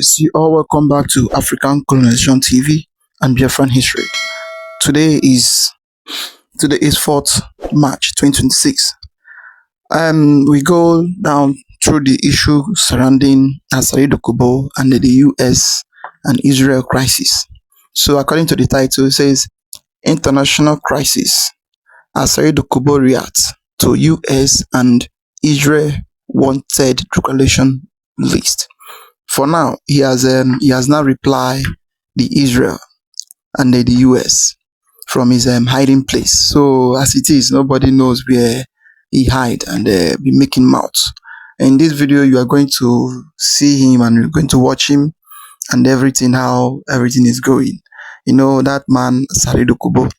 Yes, you all welcome back to African Colonization TV and Biafran History. Today is today is 4th March 2026. We go down through the issue surrounding Asari Dokubo and the US and Israel crisis. So according to the title, it says International Crisis. Asari Dokubo reacts to US and Israel wanted declaration list. For now, he has now replied the Israel and the US from his hiding place. So as it is, nobody knows where he hide and be making mouths. In this video, you are going to see him and you're going to watch him and everything, how everything is going. You know, that man, Asari Dokubo,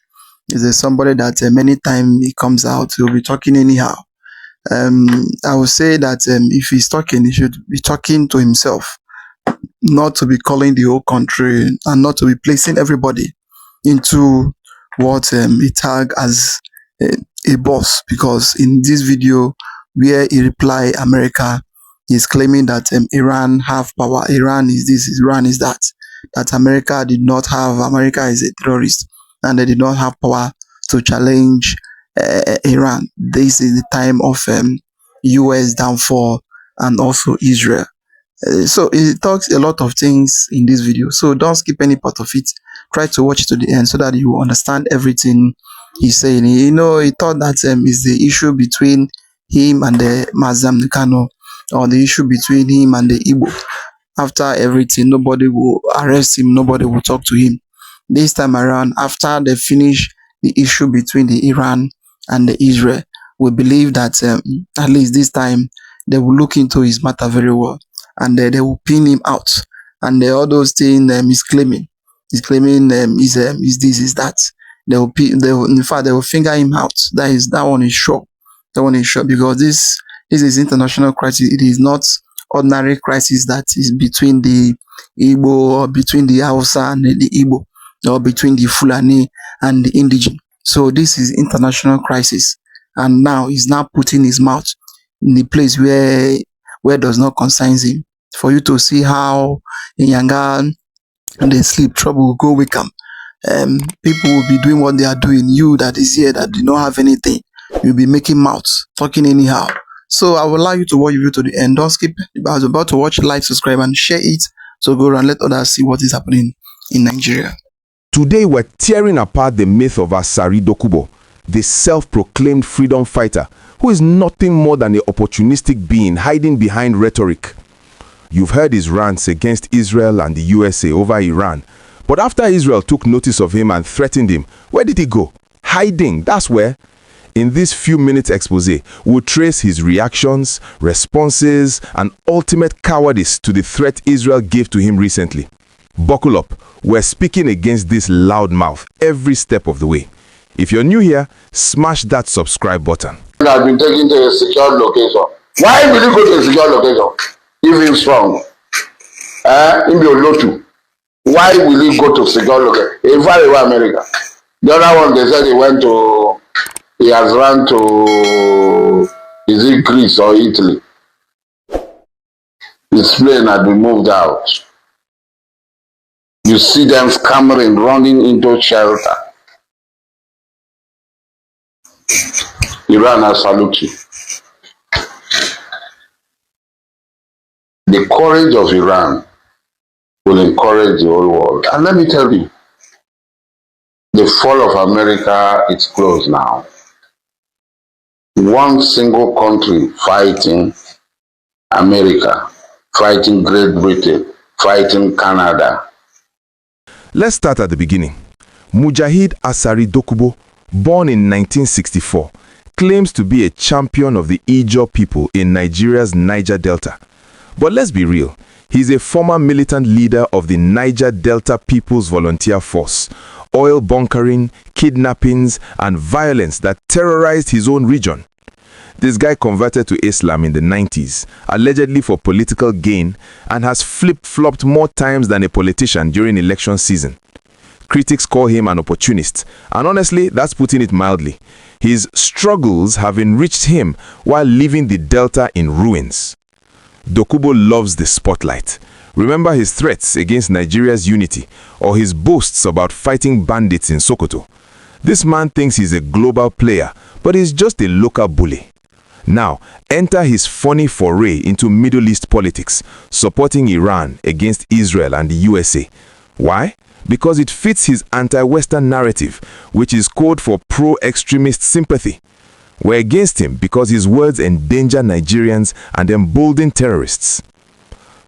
is somebody that many times he comes out, he'll be talking anyhow. I would say that if he's talking, he should be talking to himself, not to be calling the whole country and not to be placing everybody into what he tag as a boss. Because in this video where he reply America, he's claiming that Iran have power, Iran is this, Iran is that America did not have, America is a terrorist and they did not have power to challenge Iran. This is the time of US downfall and also Israel. So he talks a lot of things in this video, so don't skip any part of it. Try to watch it to the end so that you understand everything he's saying. You know, he thought that is the issue between him and the Mazam Nikano, or the issue between him and the Igbo. After everything, nobody will arrest him, nobody will talk to him. This time around, after they finish the issue between the Iran and the Israel, we believe that at least this time they will look into his matter very well, and they will pin him out. And all those things he's claiming is this, is that. In fact, they will finger him out. That one is sure. That one is sure, because this is international crisis. It is not ordinary crisis that is between the Igbo or between the Hausa and the Igbo, or between the Fulani and the indigenous. So this is international crisis, and now he's now putting his mouth in the place where does not concern him. For you to see how in Yangan and they sleep, trouble will go wake them. People will be doing what they are doing. You that is here that do not have anything, you'll be making mouths, talking anyhow. So I will allow you to watch the video to the end. Don't skip. I was about to watch, like, subscribe, and share it. So go around, let others see what is happening in Nigeria. Today we're tearing apart the myth of Asari Dokubo, the self-proclaimed freedom fighter who is nothing more than an opportunistic being hiding behind rhetoric. You've heard his rants against Israel and the USA over Iran. But after Israel took notice of him and threatened him, where did he go? Hiding, that's where. In this few minutes expose, we'll trace his reactions, responses, and ultimate cowardice to the threat Israel gave to him recently. Buckle up, we're speaking against this loudmouth every step of the way. If you're new here, smash that subscribe button. Has been taken to a secure location. Why will you go to a secure location? If he's strong, in your lotu, why will he go to secure location? In fact, America. The other one, they said he has run to, is it Greece or Italy? His plane had been moved out. You see them scammering, running into shelter. Iran, I salute you. The courage of Iran will encourage the whole world. And let me tell you, the fall of America is close now. One single country fighting America, fighting Great Britain, fighting Canada. Let's start at the beginning. Mujahid Asari Dokubo, born in 1964, claims to be a champion of the Ijaw people in Nigeria's Niger Delta. But let's be real, he's a former militant leader of the Niger Delta People's Volunteer Force, oil bunkering, kidnappings, and violence that terrorized his own region. This guy converted to Islam in the 90s, allegedly for political gain, and has flip-flopped more times than a politician during election season. Critics call him an opportunist, and honestly, that's putting it mildly. His struggles have enriched him while leaving the Delta in ruins. Dokubo loves the spotlight. Remember his threats against Nigeria's unity or his boasts about fighting bandits in Sokoto. This man thinks he's a global player, but he's just a local bully. Now, enter his funny foray into Middle East politics, supporting Iran against Israel and the USA. Why? Because it fits his anti-Western narrative, which is code for pro-extremist sympathy. We're against him because his words endanger Nigerians and embolden terrorists.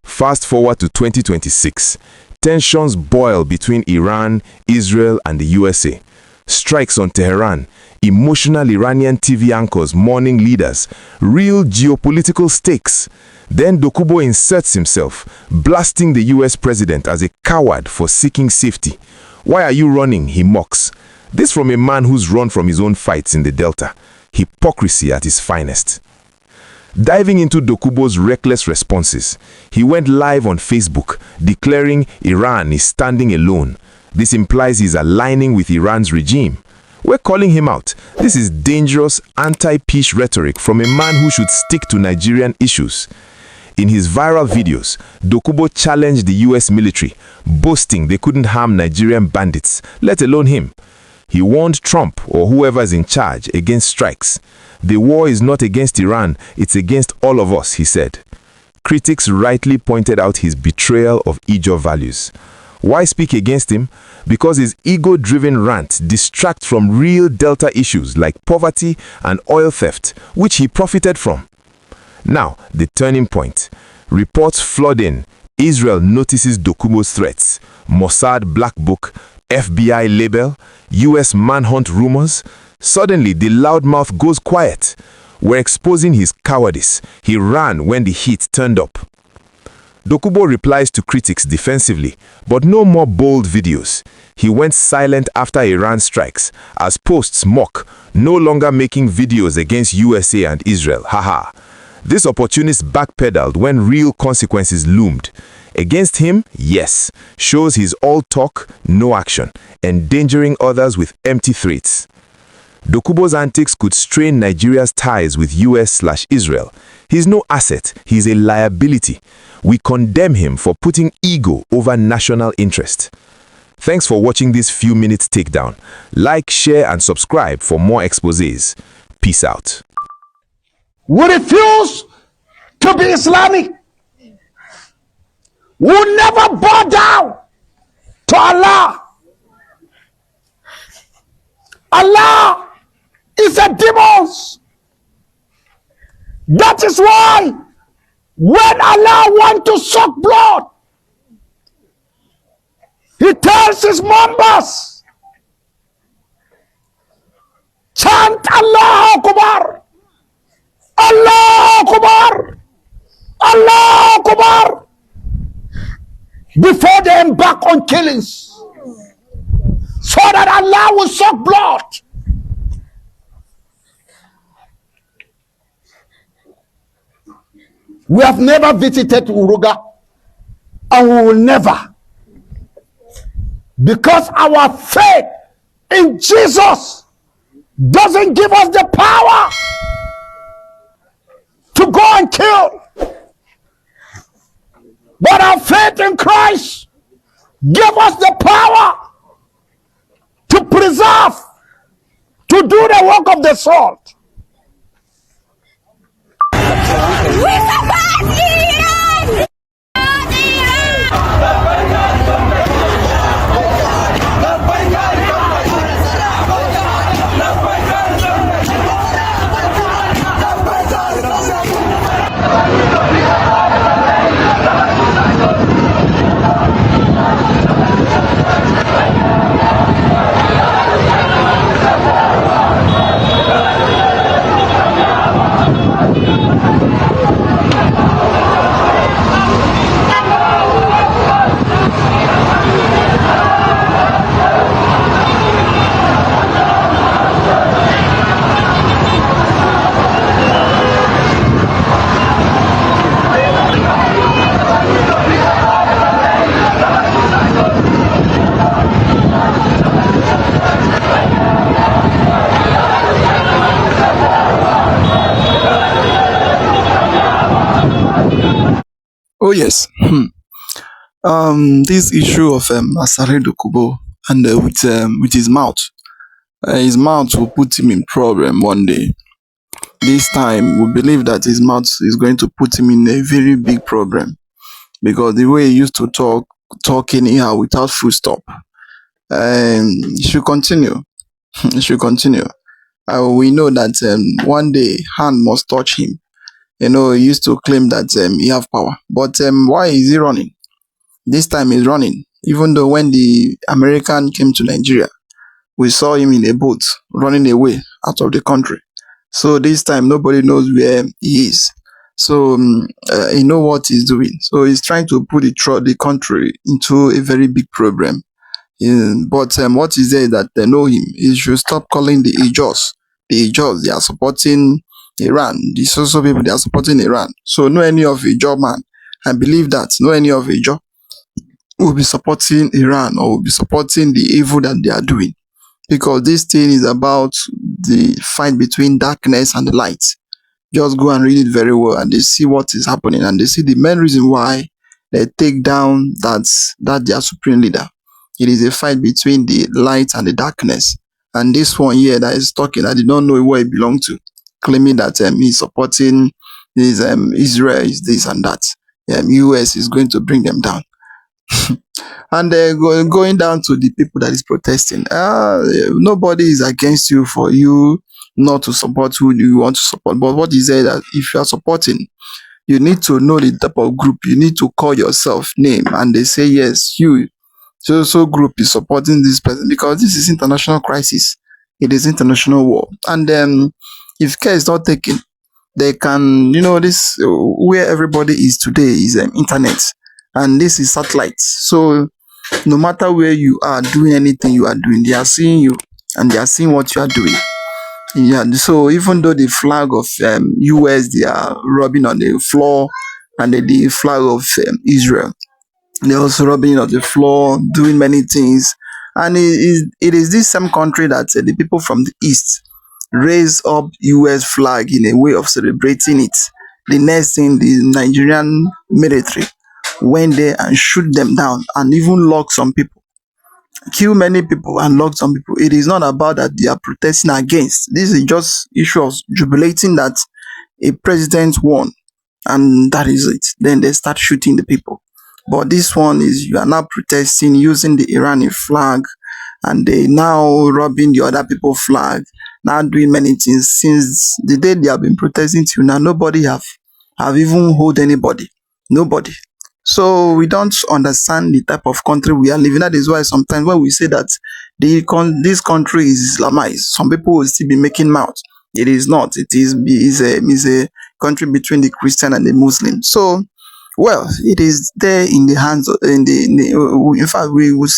Fast forward to 2026. Tensions boil between Iran, Israel, and the USA. Strikes on Tehran, emotional Iranian TV anchors mourning leaders, real geopolitical stakes. Then Dokubo inserts himself, blasting the US president as a coward for seeking safety. Why are you running? He mocks. This from a man who's run from his own fights in the Delta. Hypocrisy at its finest. Diving into Dokubo's reckless responses, he went live on Facebook, declaring Iran is standing alone. This implies he's aligning with Iran's regime. We're calling him out. This is dangerous, anti-peace rhetoric from a man who should stick to Nigerian issues. In his viral videos, Dokubo challenged the US military, boasting they couldn't harm Nigerian bandits, let alone him. He warned Trump or whoever's in charge against strikes. The war is not against Iran, it's against all of us, he said. Critics rightly pointed out his betrayal of Ijaw values. Why speak against him? Because his ego-driven rants distract from real Delta issues like poverty and oil theft, which he profited from. Now, the turning point. Reports flood in. Israel notices Dokubo's threats. Mossad black book, FBI label, US manhunt rumors. Suddenly, the loudmouth goes quiet. We're exposing his cowardice. He ran when the heat turned up. Dokubo replies to critics defensively, but no more bold videos. He went silent after Iran strikes, as posts mock, no longer making videos against USA and Israel. Haha. This opportunist backpedaled when real consequences loomed. Against him, yes, shows he's all talk, no action, endangering others with empty threats. Dokubo's antics could strain Nigeria's ties with US/Israel. He's no asset, he's a liability. We condemn him for putting ego over national interest. Thanks for watching this few minutes takedown. Like, share, and subscribe for more exposés. Peace out. We refuse to be Islamic. We will never bow down to Allah. Allah is a demon. That is why when Allah wants to suck blood, He tells His members, chant Allah Akbar, Allah Akbar, Allah Akbar, before they embark on killings, so that Allah will suck blood. We have never visited Uruga, and we will never, because our faith in Jesus doesn't give us the power to go and kill, but our faith in Christ gives us the power to preserve, to do the work of the sword. Oh yes. This issue of Asari Dokubo and with his mouth will put him in problem one day. This time, we believe that his mouth is going to put him in a very big problem because the way he used to talk anyhow without full stop. He should continue. He should continue. We know that one day hand must touch him. You know, he used to claim that he have power, but why is he running? This time he's running. Even though when the American came to Nigeria, we saw him in a boat running away out of the country. So this time nobody knows where he is. So he know what he's doing. So he's trying to put the country into a very big problem. But what is there that they know him? He should stop calling the Ijos. The Ijos, they are supporting Iran. These also people, they are supporting Iran. So no any of Ijo man. I believe that no any of Ijo will be supporting Iran or will be supporting the evil that they are doing. Because this thing is about the fight between darkness and the light. Just go and read it very well and they see what is happening and they see the main reason why they take down that their supreme leader. It is a fight between the light and the darkness. And this one here that is talking, I did not know where he belonged to, claiming that he's supporting his Israel is this and that. US is going to bring them down. And going down to the people that is protesting. Nobody is against you for you not to support who you want to support. But what is it that if you are supporting, you need to know the type of group. You need to call yourself name. And they say, yes, you, so group is supporting this person because this is international crisis. It is international war. And if care is not taken, they can, this where everybody is today is internet. And this is satellites. So no matter where you are doing anything you are doing, they are seeing you and they are seeing what you are doing. Yeah, so even though the flag of US, they are rubbing on the floor, and the flag of Israel, they're also rubbing on the floor, doing many things. And it is this same country that the people from the east raise up US flag in a way of celebrating it. The next thing, the Nigerian military went there and shoot them down and even lock some people, kill many people and lock some people. It is not about that they are protesting against. This is just issue of jubilating that a president won and that is it. Then they start shooting the people. But this one is you are now protesting using the Iranian flag and they now robbing the other people's flag, now doing many things. Since the day they have been protesting till now, nobody have even hold anybody. Nobody. So we don't understand the type of country we are living. That is why sometimes when we say that this country is Islamized, some people will still be making mouth. It is not. It is a country between the Christian and the Muslim. So, well, it is there in the hands of, in fact,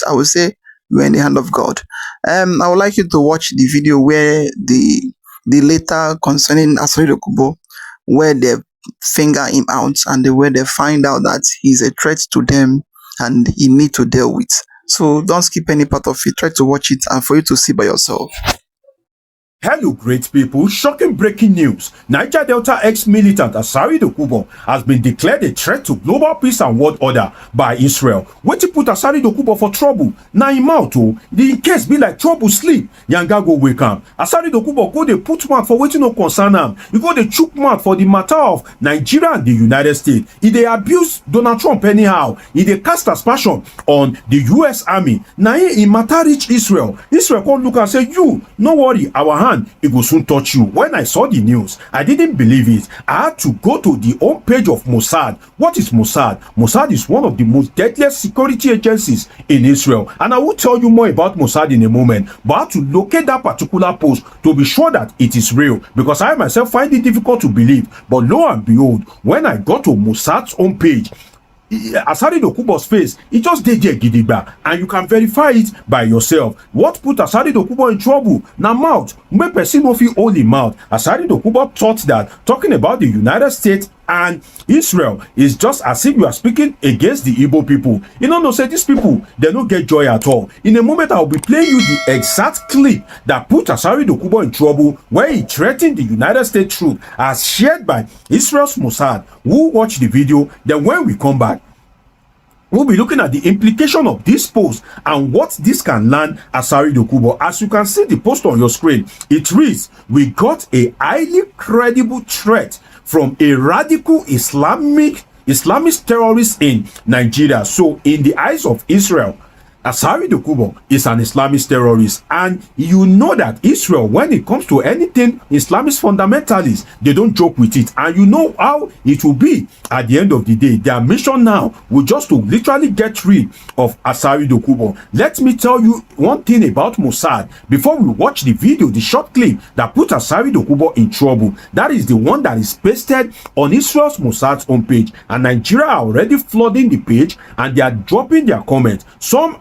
I would say we're in the hand of God. I would like you to watch the video where the letter concerning Asari Dokubo, where they finger him out and the way they find out that he's a threat to them and he need to deal with. So don't skip any part of it. Try to watch it and for you to see by yourself. Hello, great people. Shocking breaking news. Niger Delta ex-militant Asari Dokubo has been declared a threat to global peace and world order by Israel. Wetin put Asari Dokubo for trouble? Na him out o. The case be like trouble sleep. Yanga go wake am. Asari Dokubo go dey put mouth for wetin no concern am. He go dey chook mouth for the matter of Nigeria and the United States. He dey abuse Donald Trump anyhow. He dey cast aspersion on the US Army. Na him matter reach Israel. Israel come look and say, you, no worry, our hand it will soon touch you. When I saw the news, I didn't believe it. I had to go to the home page of Mossad. What is Mossad? Mossad is one of the most deadliest security agencies in Israel. And I will tell you more about Mossad in a moment. But I have to locate that particular post to be sure that it is real. Because I myself find it difficult to believe. But lo and behold, when I got to Mossad's home page, Asari Dokubo's face, it just did there gidigba, and you can verify it by yourself. What put Asari Dokubo in trouble? Now mouth, make person no fit hold him mouth. Asari Dokubo thought that talking about the United States and Israel is just as if you are speaking against the Igbo people. You know, say these people, they don't get joy at all. In a moment, I'll be playing you the exact clip that put Asari Dokubo in trouble, where he threatened the United States truth as shared by Israel's Mossad. Who watch the video, then when we come back, We'll be looking at the implication of this post and what this can land Asari Dokubo. As you can see the post on your screen, it reads, "We got a highly credible threat from a radical Islamist terrorist in Nigeria." So in the eyes of Israel, Asari Dokubo is an Islamist terrorist, and you know that Israel, when it comes to anything Islamist fundamentalists, they don't joke with it, and you know how it will be at the end of the day. Their mission now will just to literally get rid of Asari Dokubo. Let me tell you one thing about Mossad before we watch the video, the short clip that put Asari Dokubo in trouble. That is the one that is pasted on Israel's Mossad's homepage, and Nigeria are already flooding the page and they are dropping their comments. Some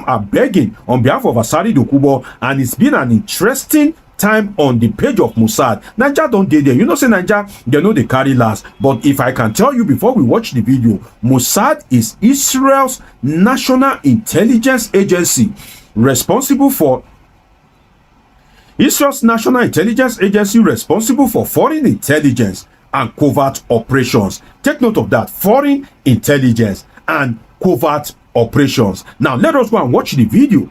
are begging on behalf of Asari Dokubo, and it's been an interesting time on the page of Mossad. Niger don't dey there. You know, say Niger, they know they carry last. But if I can tell you before we watch the video, Mossad is Israel's national intelligence agency responsible for foreign intelligence and covert operations. Take note of that. Foreign intelligence and covert operations. Now let us go and watch the video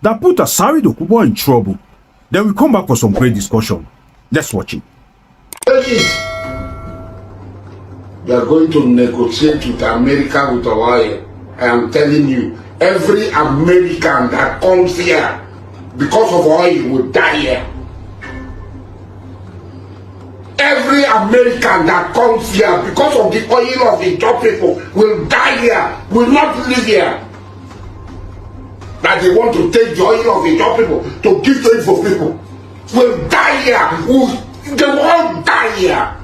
that put Asari Dokubo in trouble. Then we come back for some great discussion. Let's watch it. They are going to negotiate with America with oil. I am telling you, every American that comes here because of oil will die here. Every American that comes here because of the oil of the top people will die here, will not live here. That they want to take the oil of the top people to give to it for people will die here. They won't die here.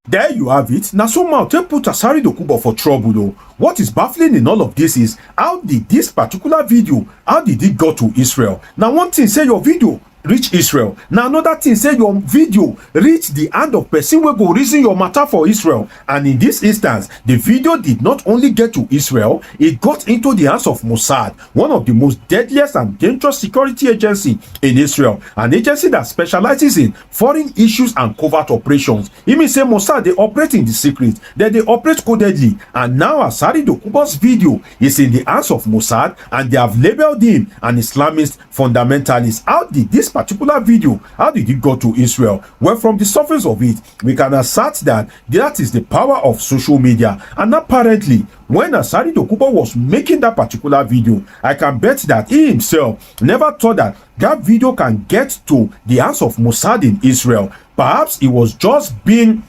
There you have it. Now somehow they put Asari Dokubo for trouble though. What is baffling in all of this is how did this particular video, how did it go to Israel? Now one thing say your video reach Israel. Now another thing say your video reach the hand of person wey go reason your matter for Israel. And in this instance, the video did not only get to Israel, it got into the hands of Mossad, one of the most deadliest and dangerous security agency in Israel, an agency that specializes in foreign issues and covert operations. It means say Mossad, they operate in the secret, then they operate codedly, and now Asari Dokubo's video is in the hands of Mossad, and they have labeled him an Islamist fundamentalist. How did this particular video, how did it go to Israel? Well, from the surface of it, we can assert that that is the power of social media. And apparently, when Asari Dokubo was making that particular video, I can bet that he himself never thought that that video can get to the hands of Mossad in Israel. Perhaps it was just being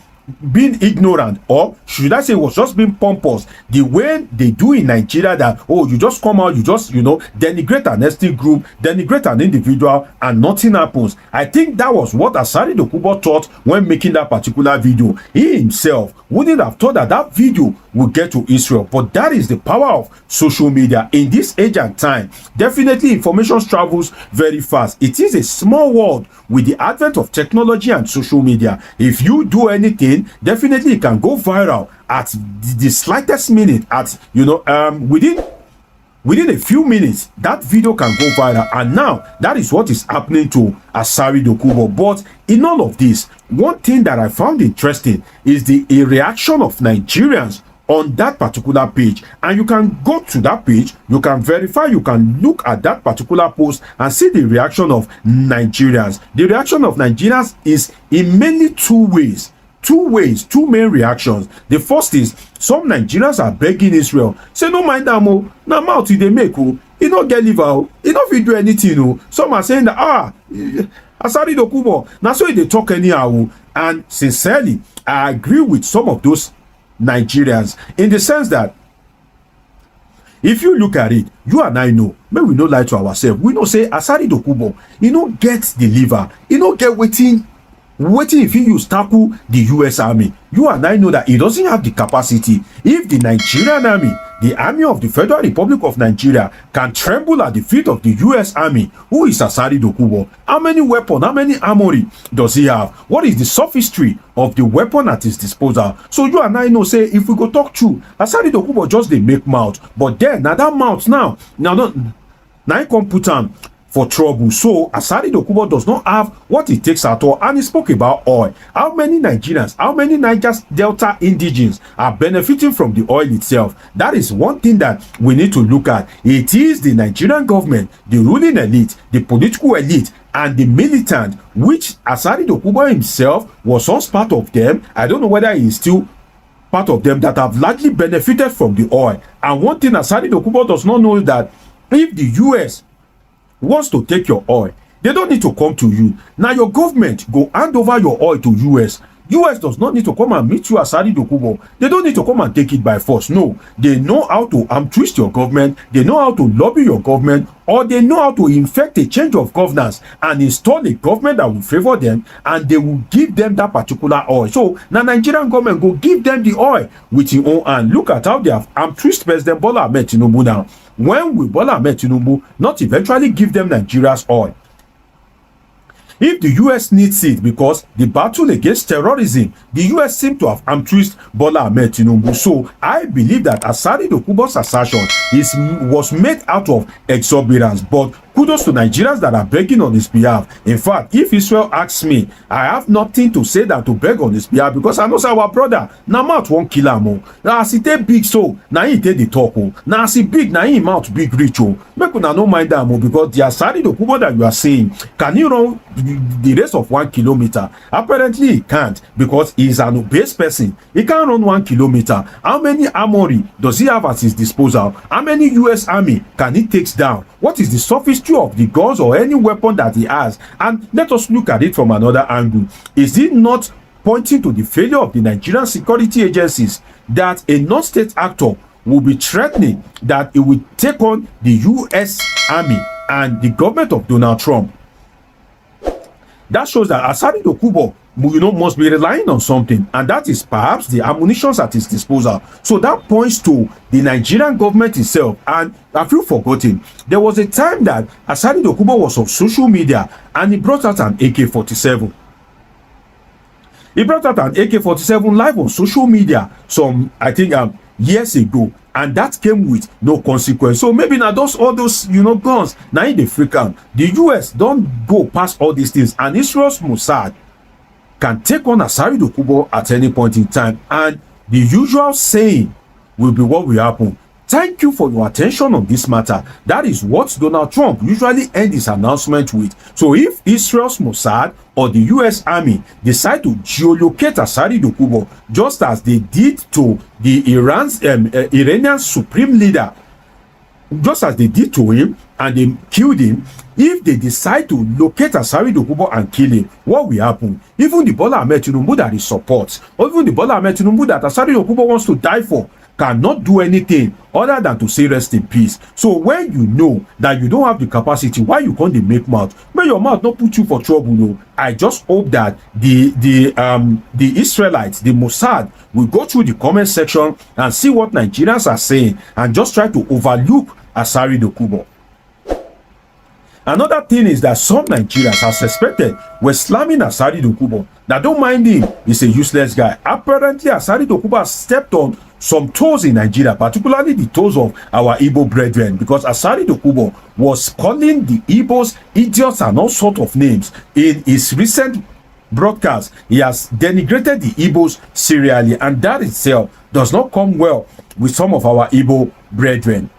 ignorant, or should I say was just being pompous, the way they do in Nigeria, that oh, you just come out, you just, you know, denigrate an ethnic group, denigrate an individual, and nothing happens. I think that was what Asari Dokubo thought when making that particular video. He himself wouldn't have thought that that video would get to Israel. But that is the power of social media in this age and time. Definitely information travels very fast. It is a small world with the advent of technology and social media. If you do anything, definitely it can go viral at the slightest minute, at, you know, within a few minutes that video can go viral. And now that is what is happening to Asari Dokubo. But in all of this, one thing that I found interesting is the reaction of Nigerians on that particular page. And you can go to that page, you can verify, you can look at that particular post and see the reaction of Nigerians. The reaction of Nigerians is in mainly two ways, two main reactions. The first is some Nigerians are begging Israel, say no mind am o, na mouth they make o, e no get liver o, e no fit do anything o. Some are saying that Asari Dokubo, na so they talk anyhow o. And sincerely, I agree with some of those Nigerians in the sense that if you look at it, you and I know, may we no lie to ourselves, we know say Asari Dokubo, he no get the liver, he no get waiting if he use tackle the US army. You and I know that he doesn't have the capacity. If the Nigerian army, the army of the Federal Republic of Nigeria, can tremble at the feet of the US army, who is Asari Dokubo? How many weapons, how many armory does he have? What is the sophistry of the weapon at his disposal? So you and I know, say, if we go talk true, Asari Dokubo just they make mouth. But then, now that mouth now he come put on for trouble. So Asari Dokubo does not have what it takes at all. And he spoke about oil. How many Nigerians, how many Niger Delta indigenes are benefiting from the oil itself? That is one thing that we need to look at. It is the Nigerian government, the ruling elite, the political elite, and the militant, which Asari Dokubo himself was once part of them. I don't know whether he is still part of them, that have largely benefited from the oil. And one thing Asari Dokubo does not know is that if the US wants to take your oil, they don't need to come to you. Now your government go hand over your oil to US. US does not need to come and meet you, Asari Dokubo. They don't need to come and take it by force. No, they know how to twist your government. They know how to lobby your government, or they know how to infect a change of governance and install a government that will favor them, and they will give them that particular oil. So now Nigerian government go give them the oil with your own hand. Look at how they have twist President Bola Ahmed Tinubu now. When will Bola Ahmed Tinubu not eventually give them Nigeria's oil? If the US needs it because the battle against terrorism, the US seem to have twist Bola Ahmed Tinubu. So I believe that Asari Dokubo's assertion was made out of exuberance. But kudos to Nigerians that are begging on his behalf. In fact, if Israel asks me, I have nothing to say than to beg on his behalf, because I know say our brother, na mouth won't kill him. Now as he take big, so now he take the talk. Now as he big, now he mouth big rich. Make una no mind that, because the Asari Dokubo that you are saying, can he run the race of 1 kilometer? Apparently he can't, because he is an obese person. He can't run 1 kilometer. How many armory does he have at his disposal? How many US army can he take down? What is the sophistry of the guns or any weapon that he has? And let us look at it from another angle. Is it not pointing to the failure of the Nigerian security agencies that a non-state actor will be threatening that it will take on the US army and the government of Donald Trump? That shows that Asari Dokubo, must be relying on something, and that is perhaps the ammunition at his disposal. So that points to the Nigerian government itself. And have you forgotten, there was a time that Asari Dokubo was on social media and he brought out an AK-47. He brought out an AK-47 live on social media some, I think, years ago, and that came with no consequence. So maybe now all those guns now in the freak out. The US don't go past all these things, and Israel's Mossad can take on Asari Dokubo at any point in time, and the usual saying will be what will happen. Thank you for your attention on this matter. That is what Donald Trump usually ends his announcement with. So if Israel's Mossad or the US Army decide to geolocate Asari Dokubo, just as they did to the Iranian supreme leader, just as they did to him, and they killed him, if they decide to locate Asari Dokubo and kill him, what will happen? Even the Bola Ahmed Tinubu that he supports, or even the Bola Ahmed Tinubu that Asari Dokubo wants to die for, cannot do anything other than to say rest in peace. So when you know that you don't have the capacity, why you can't make mouth? May your mouth not put you for trouble. No. I just hope that the Israelites, the Mossad, will go through the comment section and see what Nigerians are saying and just try to overlook Asari Dokubo. Another thing is that some Nigerians, as suspected, were slamming Asari Dokubo. Now don't mind him, he's a useless guy. Apparently Asari Dokubo has stepped on some toes in Nigeria, particularly the toes of our Igbo brethren, because Asari Dokubo was calling the Igbos idiots and all sorts of names. In his recent broadcast, he has denigrated the Igbos serially, and that itself does not come well with some of our Igbo brethren.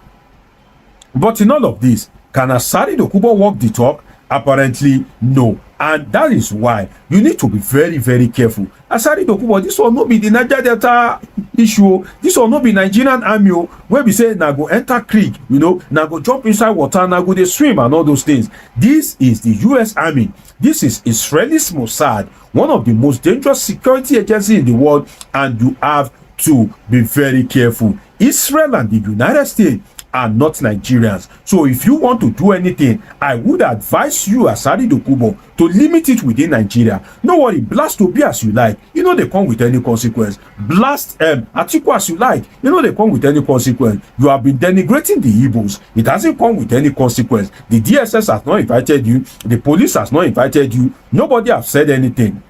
But in all of this, can Asari Dokubo walk the talk? Apparently no, and that is why you need to be very, very careful. Asari Dokubo, this will not be the Niger Delta issue. This will not be Nigerian army where we say na go enter creek, na go jump inside water, na go dey swim and all those things. This is the US Army. This is Israel's Mossad, one of the most dangerous security agencies in the world, and you have to be very careful. Israel and the United States are not Nigerians. So if you want to do anything, I would advise you, Asari Dokubo, to limit it within Nigeria. No worry, blast Obi as you like. They come with any consequence. Blast Atiku as you like. They come with any consequence. You have been denigrating the Igbos. It hasn't come with any consequence. The DSS has not invited you. The police has not invited you. Nobody has said anything.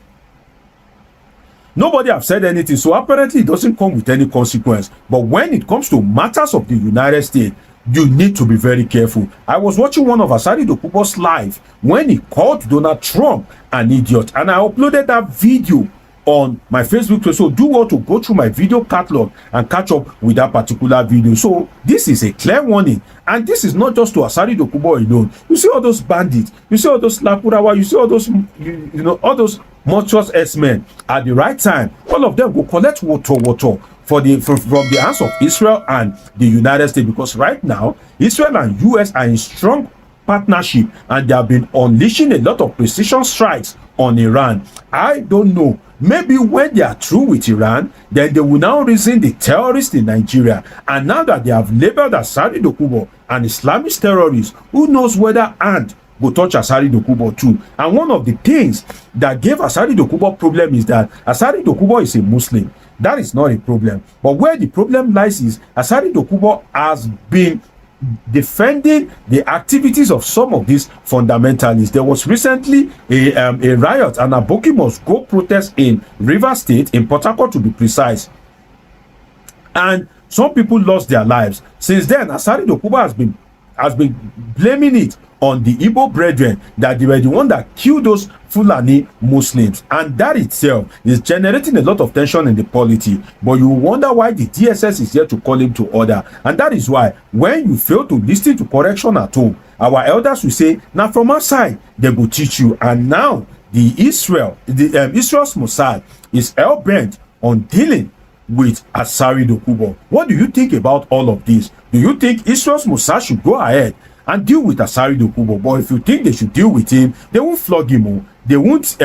Nobody have said anything, so apparently it doesn't come with any consequence. But when it comes to matters of the United States, you need to be very careful. I was watching one of Asari Dokubo's live when he called Donald Trump an idiot, and I uploaded that video on my Facebook page. So do want to go through my video catalog and catch up with that particular video. So this is a clear warning, and this is not just to Asari Dokubo alone. You see all those bandits, you see all those Lapurawa, you see all those you know all those monstrous S-men. At the right time, all of them will collect water for from the hands of Israel and the United States, because right now Israel and US are in strong partnership, and they have been unleashing a lot of precision strikes on Iran. I don't know. Maybe when they are through with Iran, then they will now reason the terrorists in Nigeria. And now that they have labeled Asari Dokubo an Islamist terrorist, who knows whether and go touch Asari Dokubo too. And one of the things that gave Asari Dokubo problem is that Asari Dokubo is a Muslim. That is not a problem. But where the problem lies is Asari Dokubo has been defending the activities of some of these fundamentalists. There was recently a riot, and Aboki must go protest in Rivers State, in Port Harcourt to be precise, and some people lost their lives. Since then, Asari Dokubo has been blaming it on the Igbo brethren, that they were the one that killed those Fulani Muslims, and that itself is generating a lot of tension in the polity. But you wonder why the DSS is here to call him to order, and that is why when you fail to listen to correction at home, our elders will say, now from outside they will teach you. And now the Israel's Mossad is hell-bent on dealing with Asari Dokubo. What do you think about all of this? Do you think Israel's Mossad should go ahead and deal with Asari Dokubo? But if you think they should deal with him, they won't flog him. They won't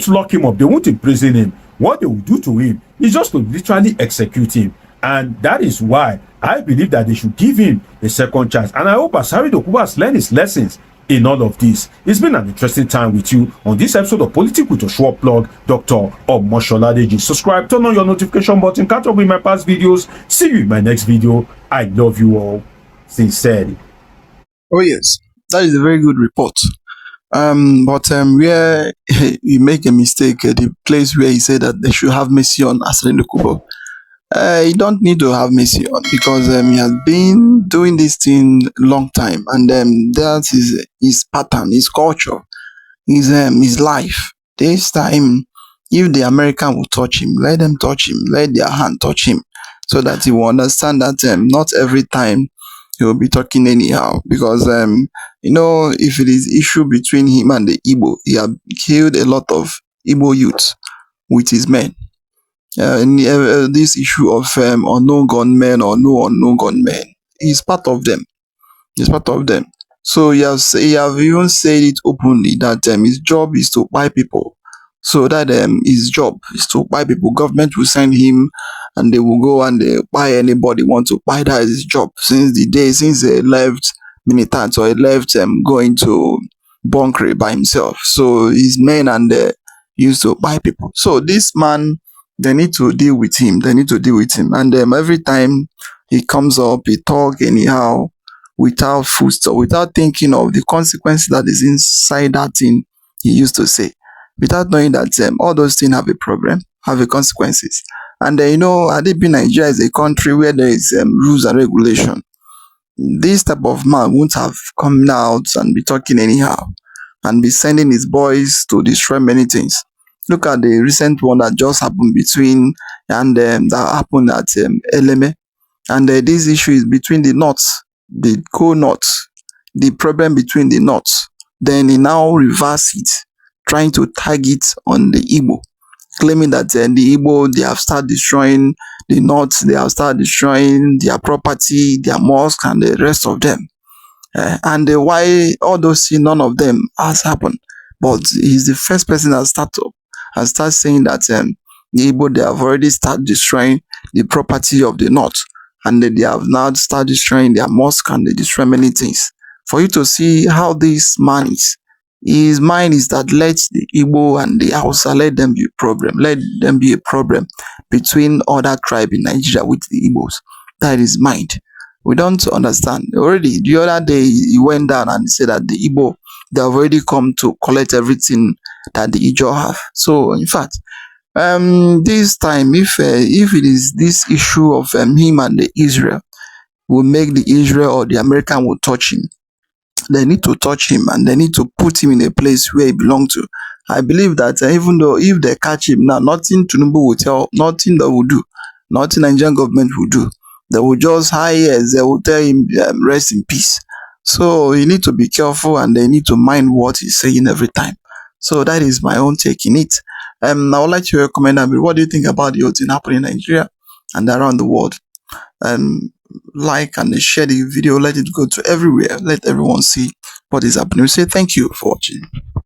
lock him up. They won't imprison him. What they will do to him is just to literally execute him. And that is why I believe that they should give him a second chance. And I hope Asari Dokubo has learned his lessons in all of this. It's been an interesting time with you on this episode of Politics with Joshua Plug, Dr. Omosoladeji. Subscribe, turn on your notification button, catch up with my past videos. See you in my next video. I love you all sincerely. Oh yes, that is a very good report. But where you make a mistake, the place where he said that they should have mercy on Asari Dokubo, you don't need to have mercy on, because he has been doing this thing long time, and that is his pattern, his culture, his life. This time, if the American will touch him, let them touch him, let their hand touch him, so that he will understand that not every time he will be talking anyhow. Because if it is issue between him and the Igbo, he have killed a lot of Igbo youth with his men. This issue of unknown gunmen or no unknown gunmen is part of them. It's part of them. So he have even said it openly that his job is to buy people. So that his job is to buy people. Government will send him, and they will go and they buy anybody want to buy. That is his job since he left militant, or he left going to Bonkre by himself. So his men and used to buy people. So this man, they need to deal with him. And every time he comes up, he talk anyhow, without full stop, without thinking of the consequences that is inside that thing he used to say, without knowing that all those things have a problem, have a consequences. And Adibi, Nigeria is a country where there is rules and regulation. This type of man won't have come out and be talking anyhow and be sending his boys to destroy many things. Look at the recent one that just happened between that happened at Eleme, and this issue is between the North, the co-North, the problem between the North. Then he now reverse it, trying to tag it on the Igbo, claiming that the Igbo, they have started destroying the North, they have started destroying their property, their mosque, and the rest of them. And why all those things, none of them has happened. But he's the first person that start saying that the Igbo, they have already started destroying the property of the North, and they have now started destroying their mosque, and they destroy many things. For you to see how this man is, his mind is that let the Igbo and the Hausa, let them be a problem between other tribe in Nigeria with the Igbos. That is mind. We don't understand. Already the other day he went down and said that the Igbo, they have already come to collect everything that the Ijaw have. So in fact, this time, if it is this issue of him and the Israel, will make the Israel or the American will touch him. They need to touch him and they need to put him in a place where he belongs to. I believe that even though if they catch him now, nothing Tinubu will tell, nothing they will do, nothing Nigerian government will do. They will just they will tell him rest in peace. So you need to be careful and they need to mind what he's saying every time. So that is my own take in it. I would like to recommend, what do you think about the whole thing happening in Nigeria and around the world? Like and share the video, let it go to everywhere, let everyone see what is happening. We say thank you for watching.